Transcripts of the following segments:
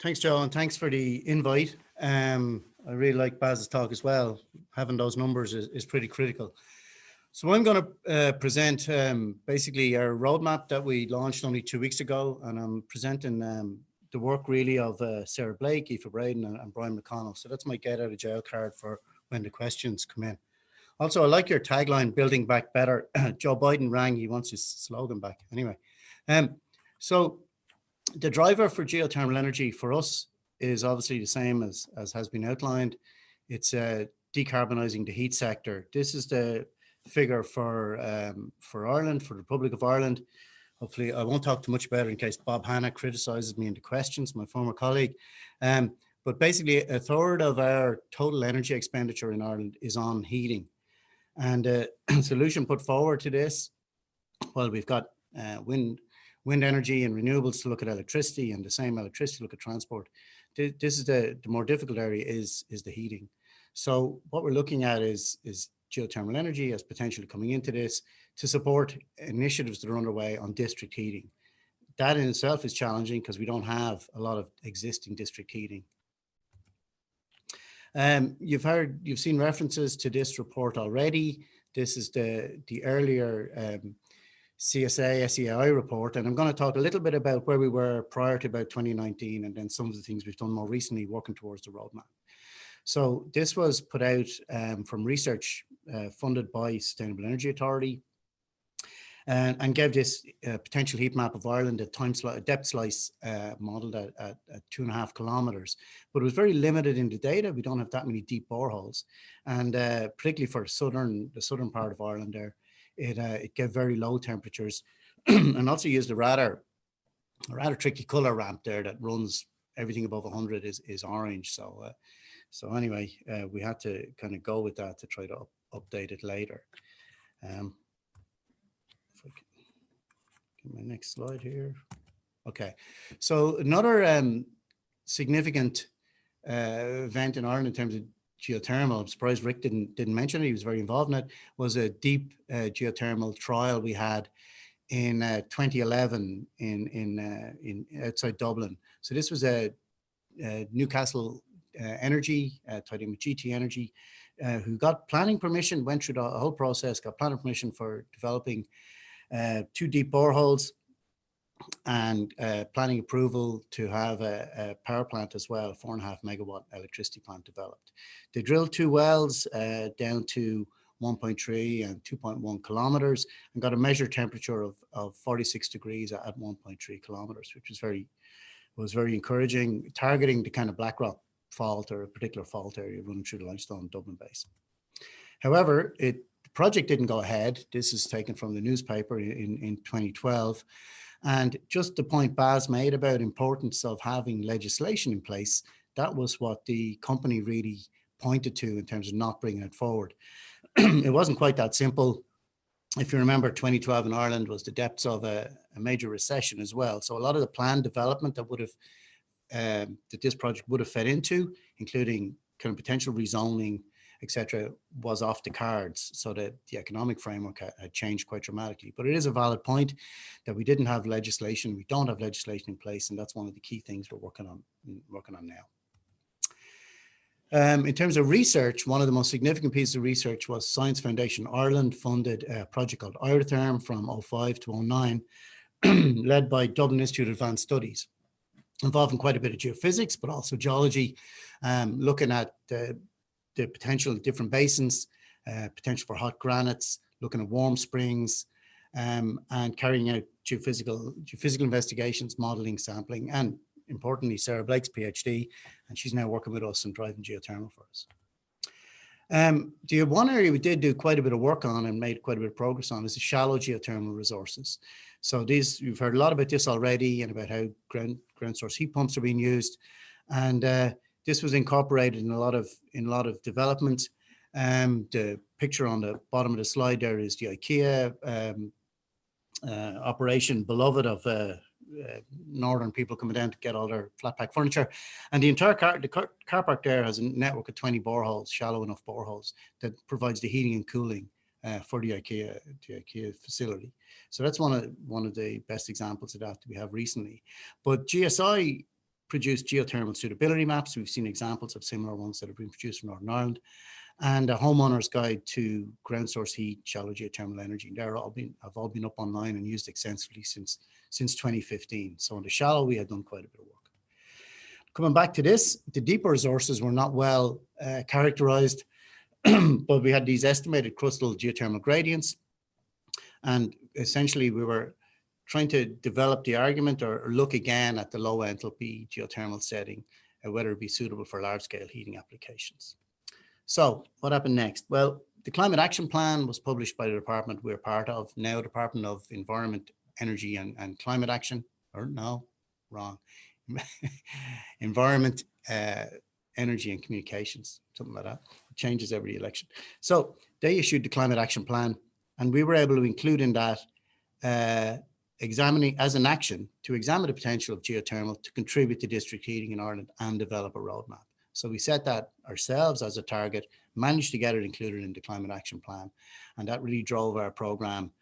Thanks, Joe, and thanks for the invite. I really like Baz's talk as well. Having those numbers is pretty critical. So I'm going to present basically our roadmap that we launched only 2 weeks ago, and I'm presenting the work really of Sarah Blake, Koen Verbruggen, and Brian McConnell. So that's my get out of jail card for when the questions come in. Also, I like your tagline, building back better. Joe Biden rang, he wants his slogan back. Anyway, so the driver for geothermal energy for us is obviously the same as has been outlined. It's decarbonizing the heat sector. This is the figure for Ireland, for the Republic of Ireland. Hopefully, I won't talk too much about it in case Bob Hanna criticizes me in the questions, my former colleague. But basically, a third of our total energy expenditure in Ireland is on heating. And the solution put forward to this, well, we've got wind energy and renewables to look at electricity, and the same electricity to look at transport. This is the more difficult area is the heating. So what we're looking at is geothermal energy as potentially coming into this to support initiatives that are underway on district heating. That in itself is challenging because we don't have a lot of existing district heating. You've seen references to this report already. This is the earlier CSA, SECA report, and I'm going to talk a little bit about where we were prior to about 2019 and then some of the things we've done more recently working towards the roadmap. So this was put out from research funded by Sustainable Energy Authority and gave this potential heat map of Ireland a depth slice modeled at 2.5 kilometers, but it was very limited in the data. We don't have that many deep boreholes, and particularly for the southern part of Ireland there, it gave very low temperatures and also used a rather tricky color ramp there that runs everything above 100 is orange. So anyway, we had to kind of go with that to try to update it later. If I can get my next slide here. Okay, so another significant event in Ireland in terms of geothermal, I'm surprised Rick didn't mention it, he was very involved in it, was a deep geothermal trial we had in 2011 in outside Dublin. So this was a Newcastle Energy, tied in with GT Energy, who got planning permission, went through the whole process, got planning permission for developing 2 deep boreholes and planning approval to have a power plant as well, 4.5 megawatt electricity plant developed. They drilled 2 wells down to 1.3 and 2.1 kilometers and got a measured temperature of 46 degrees at 1.3 kilometers, which was very encouraging, targeting the kind of Blackrock fault or a particular fault area running through the limestone Dublin Basin. However, the project didn't go ahead. This is taken from the newspaper in 2012. And just the point Baz made about importance of having legislation in place, that was what the company really pointed to in terms of not bringing it forward. It wasn't quite that simple. If you remember, 2012 in Ireland was the depths of a major recession as well. So a lot of the planned development that would have that this project would have fed into, including kind of potential rezoning, etc., was off the cards. So that the economic framework had changed quite dramatically. But it is a valid point that we didn't have legislation. We don't have legislation in place, and that's one of the key things we're working on now. In terms of research, one of the most significant pieces of research was Science Foundation Ireland funded a project called Iritherm from 2005 to 2009, led by Dublin Institute of Advanced Studies, involving quite a bit of geophysics, but also geology, looking at the potential different basins, potential for hot granites, looking at warm springs, and carrying out geophysical investigations, modeling, sampling, and importantly, Sarah Blake's PhD, and she's now working with us and driving geothermal for us. The one area we did do quite a bit of work on and made quite a bit of progress on is the shallow geothermal resources. So you've heard a lot about this already and about how ground source heat pumps are being used. And this was incorporated in a lot of development. The picture on the bottom of the slide there is the IKEA operation, beloved of northern people coming down to get all their flat pack furniture. And the entire car park there has a network of 20 boreholes, shallow enough boreholes, that provides the heating and cooling for the IKEA facility. So that's one of the best examples of that we have recently. But GSI produced geothermal suitability maps. We've seen examples of similar ones that have been produced in Northern Ireland, and a homeowner's guide to ground source heat, shallow geothermal energy. They're all have all been up online and used extensively since 2015. So in the shallow, we had done quite a bit of work. Coming back to this, the deeper resources were not well characterized, but we had these estimated crustal geothermal gradients. And essentially we were trying to develop the argument or look again at the low enthalpy geothermal setting, whether it be suitable for large scale heating applications. So what happened next? Well, the Climate Action Plan was published by the department we're part of now, Department of Environment, Energy and Climate Action, or no, wrong. Environment, Energy and Communications, something like that. It changes every election. So they issued the Climate Action Plan, and we were able to include in that examining as an action to examine the potential of geothermal to contribute to district heating in Ireland and develop a roadmap. So we set that ourselves as a target, managed to get it included in the Climate Action Plan, and that really drove our program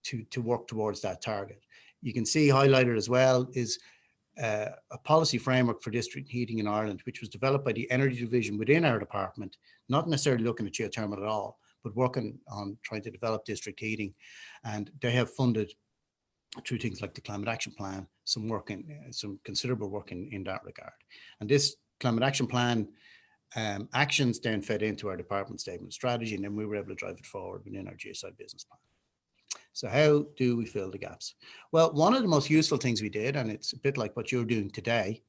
to work towards that target. You can see highlighted as well is a policy framework for district heating in Ireland, which was developed by the Energy Division within our department, not necessarily looking at geothermal at all, but working on trying to develop district heating. And they have funded, through things like the Climate Action Plan, some work some considerable work in that regard. And this Climate Action Plan actions then fed into our department statement strategy, and then we were able to drive it forward within our GSI business plan. So how do we fill the gaps? Well, one of the most useful things we did, and it's a bit like what you're doing today,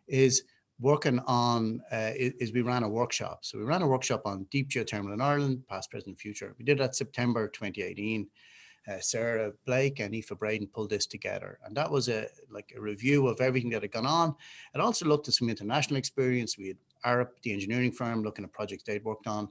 is working on, is we ran a workshop. So we ran a workshop on deep geothermal in Ireland, past, present, future. We did that September 2018. Sarah Blake and Aoife Braden pulled this together, and that was a review of everything that had gone on. It also looked at some international experience. We had Arup, the engineering firm, looking at projects they'd worked on.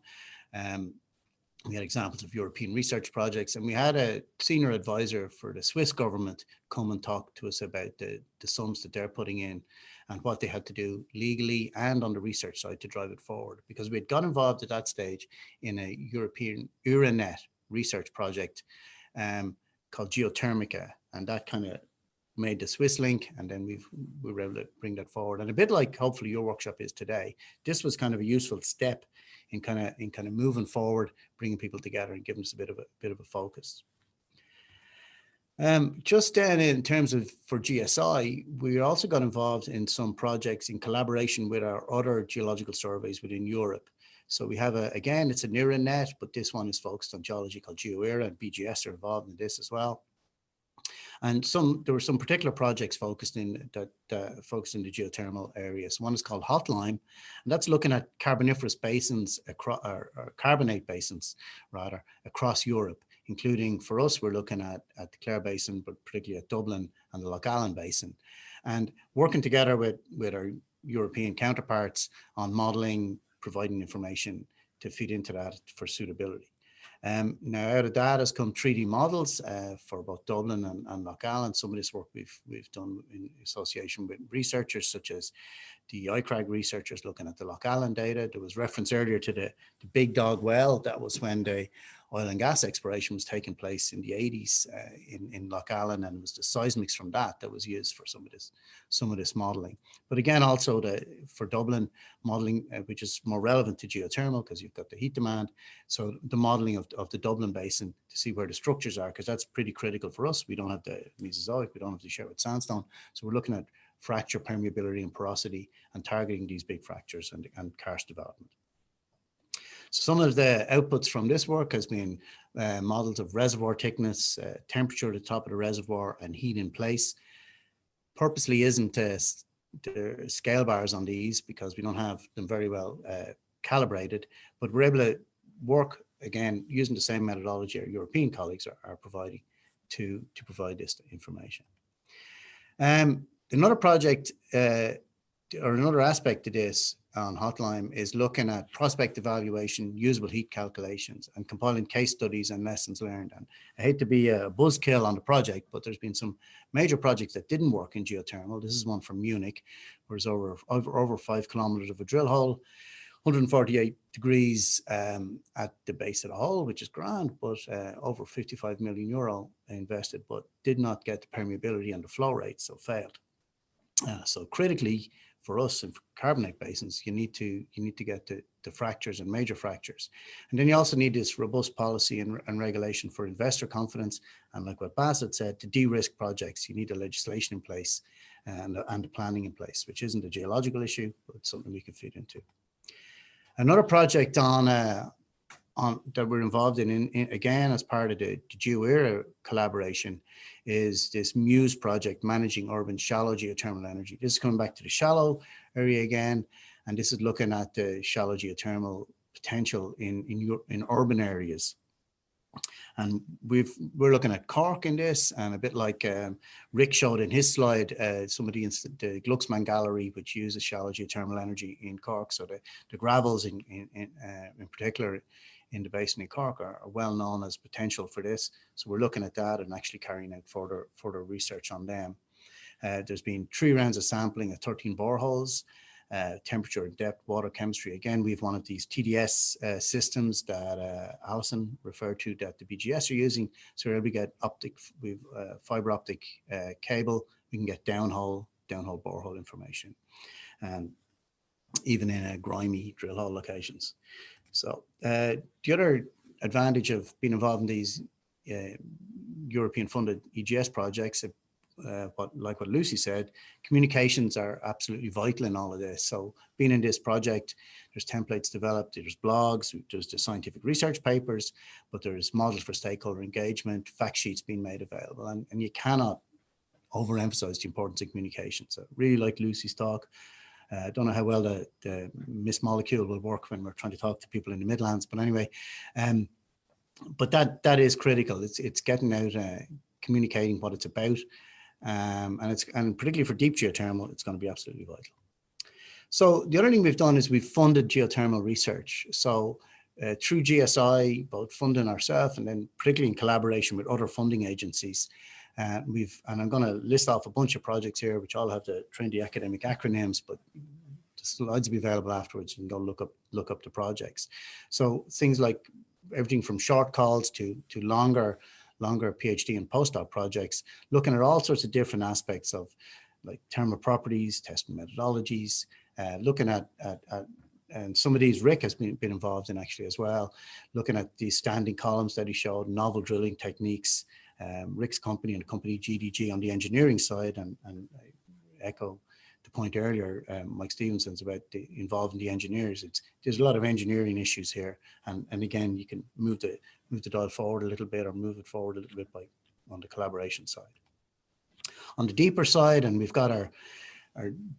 We had examples of European research projects, and we had a senior advisor for the Swiss government come and talk to us about the sums that they're putting in and what they had to do legally and on the research side to drive it forward, because we had got involved at that stage in a European Euronet research project called Geothermica, and that kind of made the Swiss link, and then we were able to bring that forward. And a bit like hopefully your workshop is today, this was kind of a useful step in kind of moving forward, bringing people together and giving us a bit of a focus. Just then, in terms of for GSI, we also got involved in some projects in collaboration with our other geological surveys within Europe. So we have again, it's an ERA net, but this one is focused on Geological, GeoERA, and BGS are involved in this as well. And there were some particular projects focused in the geothermal areas. One is called Hotline, and that's looking at carboniferous basins, or carbonate basins rather, across Europe, including, for us, we're looking at the Clare Basin, but particularly at Dublin and the Lough Allen Basin, and working together with our European counterparts on modelling, providing information to feed into that for suitability. Now out of that has come 3D models for both Dublin and Lough Allen. Some of this work we've done in association with researchers such as the ICRAG researchers looking at the Lough Allen data. There was reference earlier to the Big Dog well. That was when the oil and gas exploration was taking place in the 80s in Lough Allen, and it was the seismics from that was used for some of this modelling. But again, also for Dublin modelling, which is more relevant to geothermal because you've got the heat demand. So the modelling of the Dublin Basin to see where the structures are, because that's pretty critical for us. We don't have the Mesozoic, we don't have the Sherwood sandstone. So we're looking at fracture permeability and porosity and targeting these big fractures and karst development. So some of the outputs from this work has been models of reservoir thickness, temperature at the top of the reservoir, and heat in place. Purposely isn't the scale bars on these because we don't have them very well calibrated, but we're able to work, again, using the same methodology our European colleagues are providing to provide this information. Another project or another aspect to this on Hotline is looking at prospect evaluation, usable heat calculations, and compiling case studies and lessons learned. And I hate to be a buzzkill on the project, but there's been some major projects that didn't work in geothermal. This is one from Munich, where it's over 5 kilometers of a drill hole, 148 degrees at the base of the hole, which is grand, but over 55 million euro invested, but did not get the permeability and the flow rate, so failed. So critically for us in carbonate basins, you need to get the fractures and major fractures. And then you also need this robust policy and regulation for investor confidence. And like what Bassett said, to de-risk projects, you need a legislation in place and the planning in place, which isn't a geological issue, but it's something we can feed into. Another project on that we're involved in again as part of the GeoEra collaboration is this MUSE project, managing urban shallow geothermal energy. This is coming back to the shallow area again, and this is looking at the shallow geothermal potential in urban areas. And we're looking at Cork in this, and a bit like Rick showed in his slide, some of the Glucksman Gallery, which uses shallow geothermal energy in Cork. So the gravels in particular in the basin in Cork are well known as potential for this. So we're looking at that and actually carrying out further research on them. There's been 3 rounds of sampling at 13 boreholes. Temperature and depth, water chemistry. Again, we have one of these TDS systems that Alison referred to that the BGS are using. So we're able to get we've fiber optic cable. We can get downhole borehole information, and even in grimy drill hole locations. So the other advantage of being involved in these European funded EGS projects, like what Lucy said, communications are absolutely vital in all of this. So being in this project, there's templates developed, there's blogs, there's the scientific research papers, but there's models for stakeholder engagement, fact sheets being made available, and you cannot overemphasize the importance of communication. So really like Lucy's talk. I don't know how well the Miss Molecule will work when we're trying to talk to people in the Midlands, but anyway, but that is critical. It's getting out, communicating what it's about, and particularly for deep geothermal, it's going to be absolutely vital. So the other thing we've done is we've funded geothermal research. So through GSI, both funding ourselves and then particularly in collaboration with other funding agencies, and I'm going to list off a bunch of projects here, which all have the trendy academic acronyms, but the slides will be available afterwards. You can go look up the projects. So things like everything from short calls to longer PhD and postdoc projects, looking at all sorts of different aspects of like thermal properties, testing methodologies, looking at and some of these Rick has been involved in actually as well, looking at these standing columns that he showed, novel drilling techniques, Rick's company and the company GDG on the engineering side, and I echo the point earlier, Mike Stevenson's about involving the engineers. There's a lot of engineering issues here, and again, you can move the dial forward a little bit or move it forward a little bit on the collaboration side. On the deeper side, and we've got our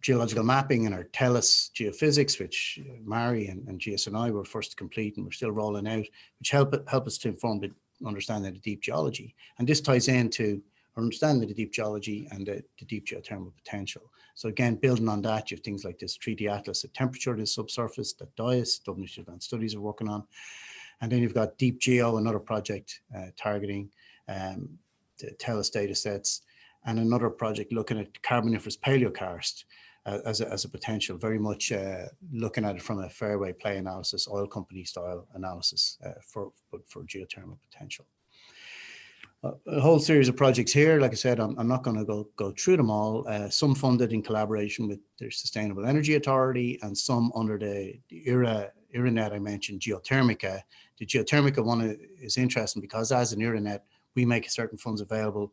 geological mapping and our TELUS geophysics, which Mari and GSNI were first to complete, and we're still rolling out, which help us to inform the understanding of the deep geology. And this ties into our understanding of the deep geology and the deep geothermal potential. So again, building on that, you have things like this 3D atlas of temperature, the subsurface that DIAS, Dublin Advanced Studies, are working on. And then you've got Deep Geo, another project targeting the TELUS data sets, and another project looking at carboniferous paleokarst as a potential, very much looking at it from a fairway play analysis, oil company style analysis for geothermal potential. A whole series of projects here. Like I said, I'm not going to go through them all. Some funded in collaboration with the Sustainable Energy Authority, and some under the ERANET I mentioned, Geothermica. The Geothermica one is interesting because as an ERANET, we make certain funds available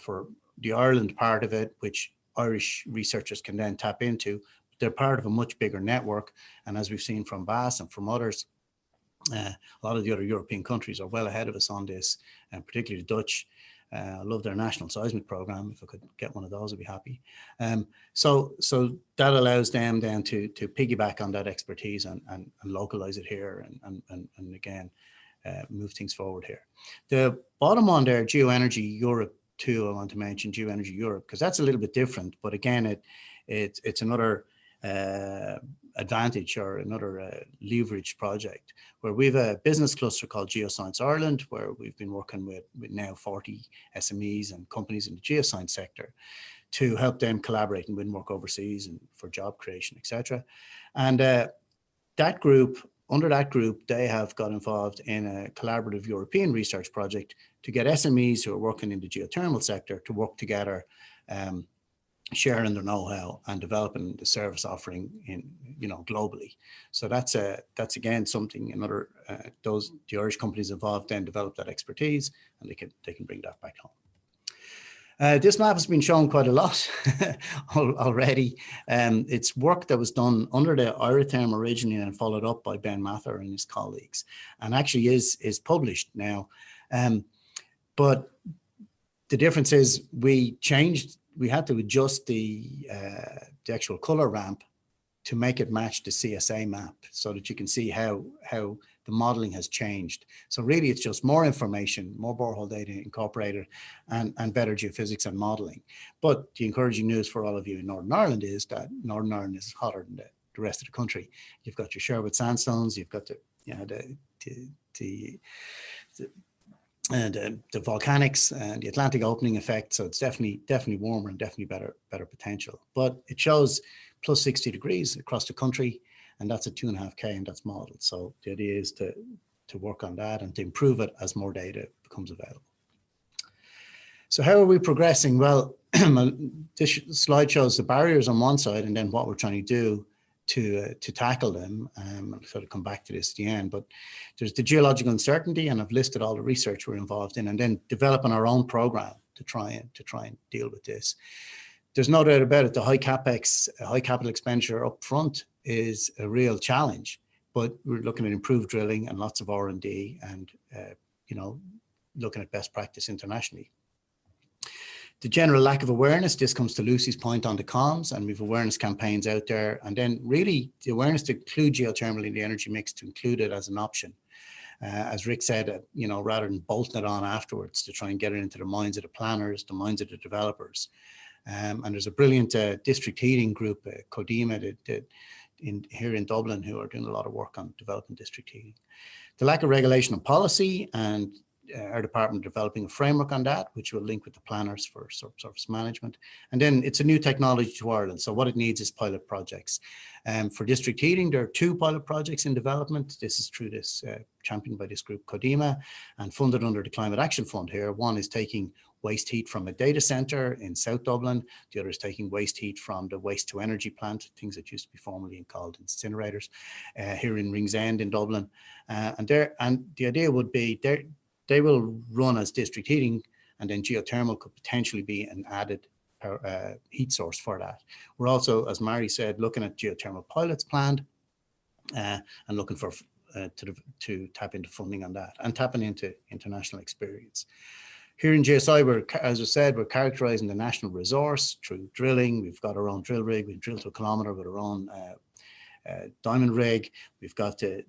for the Ireland part of it, which Irish researchers can then tap into. They're part of a much bigger network. And as we've seen from BAS and from others, a lot of the other European countries are well ahead of us on this, and particularly the Dutch. I love their national seismic program. If I could get one of those, I'd be happy. So that allows them then to piggyback on that expertise and localize it here and again, move things forward here. The bottom one there, Geoenergy Europe 2, I want to mention Geoenergy Europe, because that's a little bit different, but again, it's another advantage or another leverage project where we have a business cluster called Geoscience Ireland, where we've been working with now 40 SMEs and companies in the geoscience sector to help them collaborate and win work overseas and for job creation, etc. And that group, under that group, they have got involved in a collaborative European research project to get SMEs who are working in the geothermal sector to work together sharing their know-how and developing the service offering in, globally. So that's again something another the Irish companies involved then develop that expertise, and they can bring that back home. This map has been shown quite a lot already. It's work that was done under the IRA originally and followed up by Ben Mather and his colleagues, and actually is published now. But the difference is we had to adjust the actual color ramp to make it match the CSA map so that you can see how the modeling has changed. So really it's just more information, more borehole data incorporated, and better geophysics and modeling. But the encouraging news for all of you in Northern Ireland is that Northern Ireland is hotter than the rest of the country. You've got your Sherwood sandstones, you've got the volcanics and the Atlantic opening effect. So it's definitely warmer and definitely better potential. But it shows plus 60 degrees across the country, and that's at 2.5K, and that's modeled. So the idea is to work on that and to improve it as more data becomes available. So how are we progressing? Well, this slide shows the barriers on one side and then what we're trying to do to tackle them. I'll sort of come back to this at the end, but there's the geological uncertainty, and I've listed all the research we're involved in, and then developing our own program to try and deal with this. There's no doubt about it, the high capital expenditure up front is a real challenge, but we're looking at improved drilling and lots of R&D and, looking at best practice internationally. The general lack of awareness, this comes to Lucy's point on the comms, and we've awareness campaigns out there. And then really the awareness to include geothermal in the energy mix, to include it as an option. As Rick said, rather than bolting it on afterwards, to try and get it into the minds of the planners, the minds of the developers. And there's a brilliant district heating group, CODEMA, here in Dublin, who are doing a lot of work on developing district heating. The lack of regulation and policy, and our department developing a framework on that, which will link with the planners for subsurface management. And then it's a new technology to Ireland. So what it needs is pilot projects. For district heating, there are 2 pilot projects in development. This is through this, championed by this group, CODEMA, and funded under the Climate Action Fund here. One is taking waste heat from a data center in South Dublin. The other is taking waste heat from the waste to energy plant, things that used to be formerly called incinerators, here in Ringsend in Dublin. And the idea would be they will run as district heating, and then geothermal could potentially be an added heat source for that. We're also, as Mary said, looking at geothermal pilots planned, and looking for to tap into funding on that and tapping into international experience. Here in GSI, as I said, we're characterizing the national resource through drilling. We've got our own drill rig. We drill to a kilometer with our own diamond rig. We've got the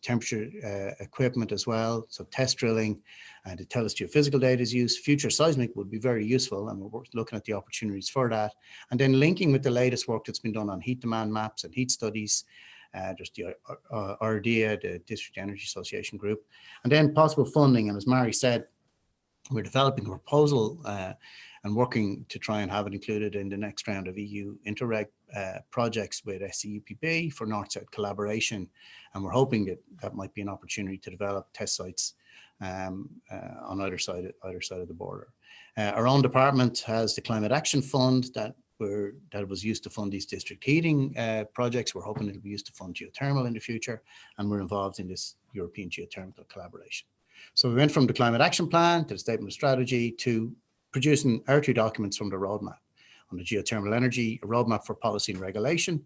temperature equipment as well, so test drilling, and to tell us geophysical data is used. Future seismic would be very useful, and we're looking at the opportunities for that. And then linking with the latest work that's been done on heat demand maps and heat studies. There's the RDA, the District Energy Association group, and then possible funding. And as Mary said, we're developing a proposal and working to try and have it included in the next round of EU Interreg projects with SEUPB for North-South collaboration. And we're hoping that that might be an opportunity to develop test sites on either side of the border. Our own department has the Climate Action Fund that was used to fund these district heating projects. We're hoping it'll be used to fund geothermal in the future, and we're involved in this European geothermal collaboration. So we went from the Climate Action Plan to the Statement of Strategy to producing our 2 documents from the roadmap on the geothermal energy, a roadmap for policy and regulation,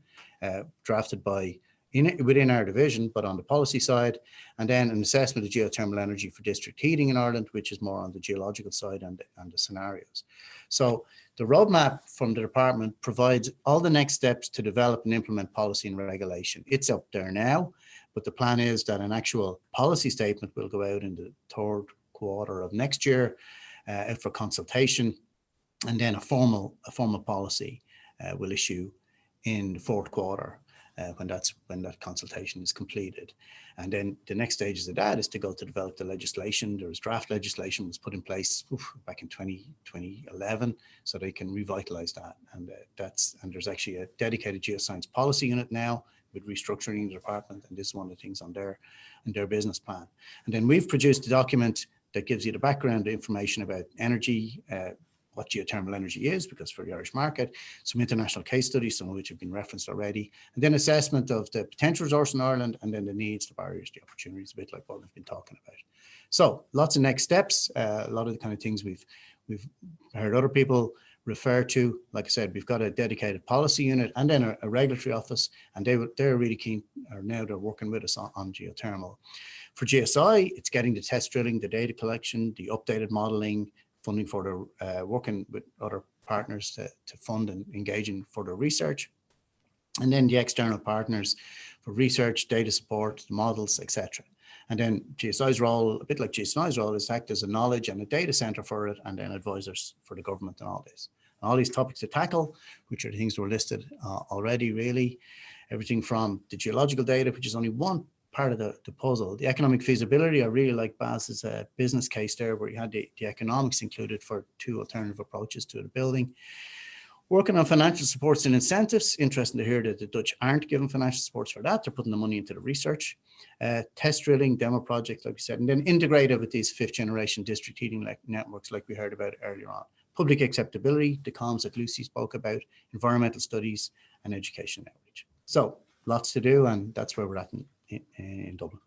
drafted within our division, but on the policy side, and then an assessment of geothermal energy for district heating in Ireland, which is more on the geological side and the scenarios. So the roadmap from the department provides all the next steps to develop and implement policy and regulation. It's up there now, but the plan is that an actual policy statement will go out in the 3rd quarter of next year for consultation, and then a formal policy will issue in the 4th quarter when that consultation is completed. And then the next stages of that is to go to develop the legislation. There was draft legislation was put in place back in 2011, so they can revitalize that. And there's actually a dedicated geoscience policy unit now with restructuring the department, and this is one of the things on their business plan. And then we've produced a document that gives you the background information about energy, what geothermal energy is, because for the Irish market, some international case studies, some of which have been referenced already, and then assessment of the potential resource in Ireland, and then the needs, the barriers, the opportunities, a bit like what we've been talking about. So lots of next steps, a lot of the kind of things we've heard other people refer to. Like I said, we've got a dedicated policy unit and then a regulatory office, and they're really keen, or now they're working with us on geothermal. For GSI, it's getting the test drilling, the data collection, the updated modeling, funding for the working with other partners to fund and engage in further research, and then the external partners for research, data support, models, etc. And then GSI's role, a bit like GSNI's role, is to act as a knowledge and a data center for it, and then advisors for the government and all this. And all these topics to tackle, which are the things that were listed already, really. Everything from the geological data, which is only one part of the puzzle. The economic feasibility, I really like Baz's business case there, where you had the economics included for 2 alternative approaches to the building. Working on financial supports and incentives. Interesting to hear that the Dutch aren't giving financial supports for that. They're putting the money into the research. Test drilling, demo projects, like we said, and then integrated with these 5th generation district heating networks like we heard about earlier on. Public acceptability, the comms that Lucy spoke about, environmental studies, and education outreach. So lots to do, and that's where we're at in Dublin.